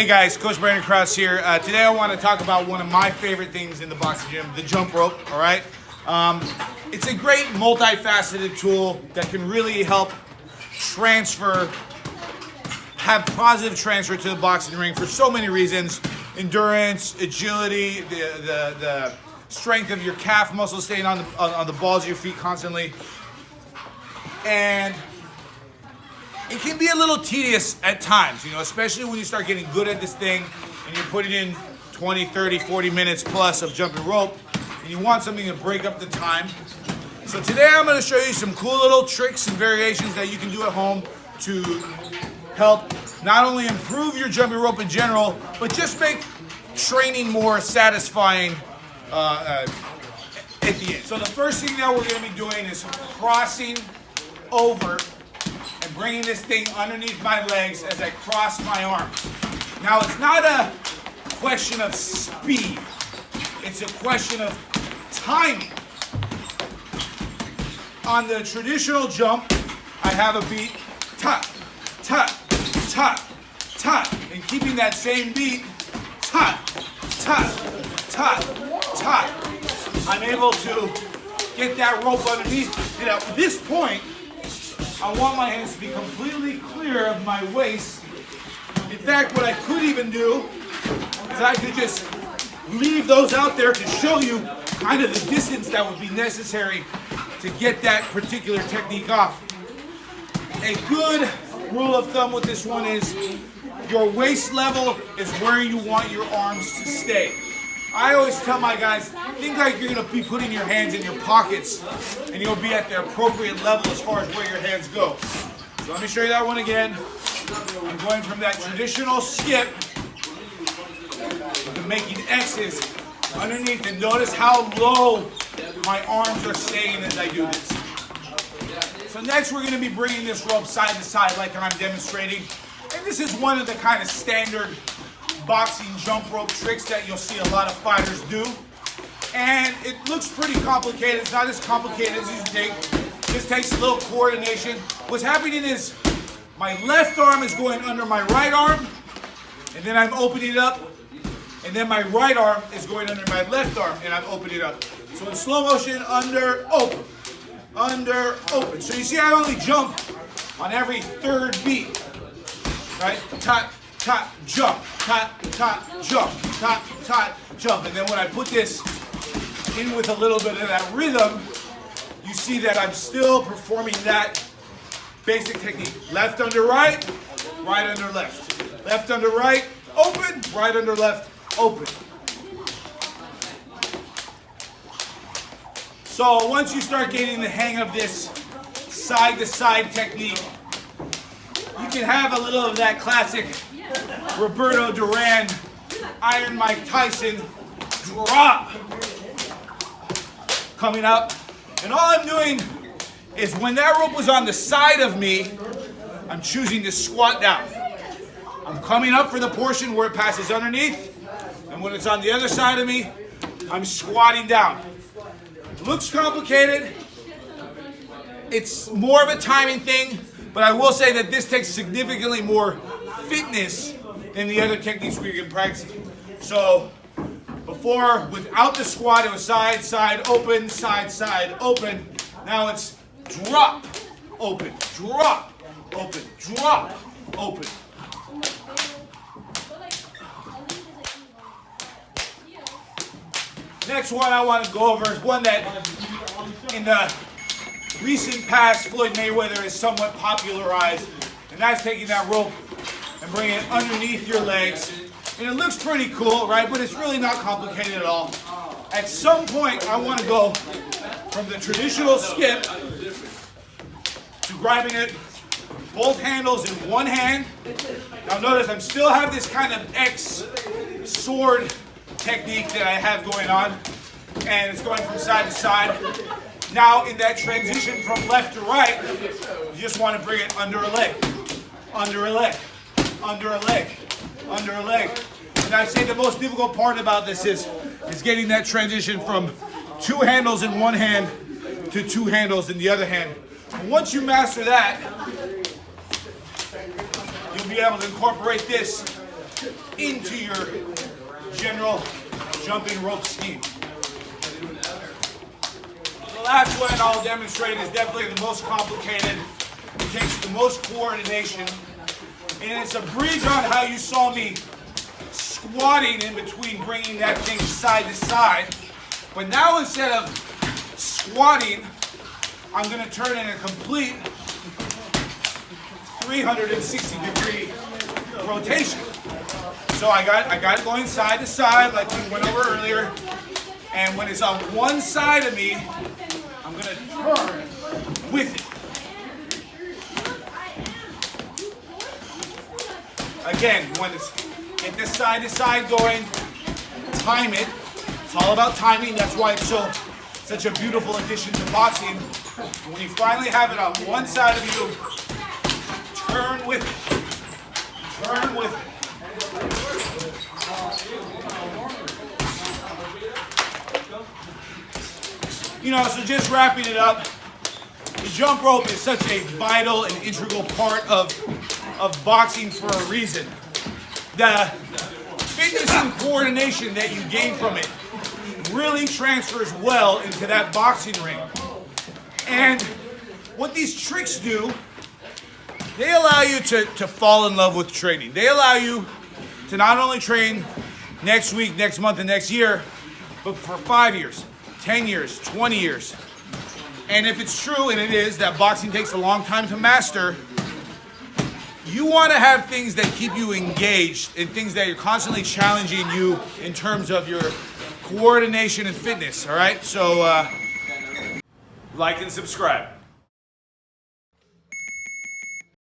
guys, Coach Brandon Krause here. Today I want to talk about one of my favorite things in the boxing gym, the jump rope, all right? It's a great multifaceted tool that can really help have positive transfer to the boxing ring for so many reasons. Endurance, agility, the strength of your calf muscle staying on the balls of your feet constantly. And it can be a little tedious at times, you know, especially when you start getting good at this thing and you're putting in 20, 30, 40 minutes plus of jumping rope and you want something to break up the time. So today I'm going to show you some cool little tricks and variations that you can do at home to help not only improve your jumping rope in general, but just make training more satisfying at the end. So the first thing that we're going to be doing is crossing over and bringing this thing underneath my legs as I cross my arms. Now it's not a question of speed, it's a question of timing. On the traditional jump, I have a beat, tut, tut, tut, tut, and keeping that same beat, tut, tut, tut, tut. I'm able to get that rope underneath, and at this point, I want my hands to be completely clear of my waist. In fact, what I could even do is I could just leave those out there to show you kind of the distance that would be necessary to get that particular technique off. A good rule of thumb with this one is your waist level is where you want your arms to stay. I always tell my guys, think like you're going to be putting your hands in your pockets and you'll be at the appropriate level as far as where your hands go. So let me show you that one again. I'm going from that traditional skip to making X's underneath, and notice how low my arms are staying as I do this. So next we're going to be bringing this rope side to side like I'm demonstrating. And this is one of the kind of standard boxing jump rope tricks that you'll see a lot of fighters do. And it looks pretty complicated. It's not as complicated as you think. This takes a little coordination. What's happening is my left arm is going under my right arm, and then I'm opening it up, and then my right arm is going under my left arm, and I'm opening it up. So in slow motion, under, open, under, open. So you see I only jump on every third beat, right? Tot, tot, jump, tot, tot, jump, tot, tot, jump. And then when I put this in with a little bit of that rhythm, you see that I'm still performing that basic technique. Left under right, right under left. Left under right, open, right under left, open. So once you start getting the hang of this side-to-side technique, you can have a little of that classic Roberto Duran, Iron Mike Tyson drop coming up. And all I'm doing is when that rope was on the side of me, I'm choosing to squat down. I'm coming up for the portion where it passes underneath, and when it's on the other side of me, I'm squatting down. It looks complicated. It's more of a timing thing, but I will say that this takes significantly more fitness than the other techniques we can practice. So before, without the squat, it was side, side, open, side, side, open. Now it's drop, open, drop, open, drop, open. Next one I want to go over is one that in the recent past Floyd Mayweather has somewhat popularized, and that's taking that rope and bringing it underneath your legs. And it looks pretty cool, right? But it's really not complicated at all. At some point, I want to go from the traditional skip to grabbing it, both handles in one hand. Now notice I still have this kind of X sword technique that I have going on, and it's going from side to side. Now in that transition from left to right, you just want to bring it under a leg, under a leg, under a leg, under a leg. And I say the most difficult part about this is getting that transition from two handles in one hand to two handles in the other hand. And once you master that, you'll be able to incorporate this into your general jumping rope scheme. The last one I'll demonstrate is definitely the most complicated. It takes the most coordination. And it's a bridge on how you saw me squatting in between bringing that thing side to side. But now instead of squatting, I'm going to turn in a complete 360-degree rotation. So I got it going side to side like we went over earlier. And when it's on one side of me, I'm going to turn with it. Again, when it's get this side to side going, time it. It's all about timing. That's why it's such a beautiful addition to boxing. And when you finally have it on one side of you, turn with it. Turn with it. You know, so just wrapping it up, the jump rope is such a vital and integral part of boxing for a reason. The fitness and coordination that you gain from it really transfers well into that boxing ring. And what these tricks do, they allow you to fall in love with training. They allow you to not only train next week, next month, and next year, but for 5 years, 10 years, 20 years. And if it's true, and it is, that boxing takes a long time to master, you want to have things that keep you engaged and things that are constantly challenging you in terms of your coordination and fitness, all right? So, like and subscribe.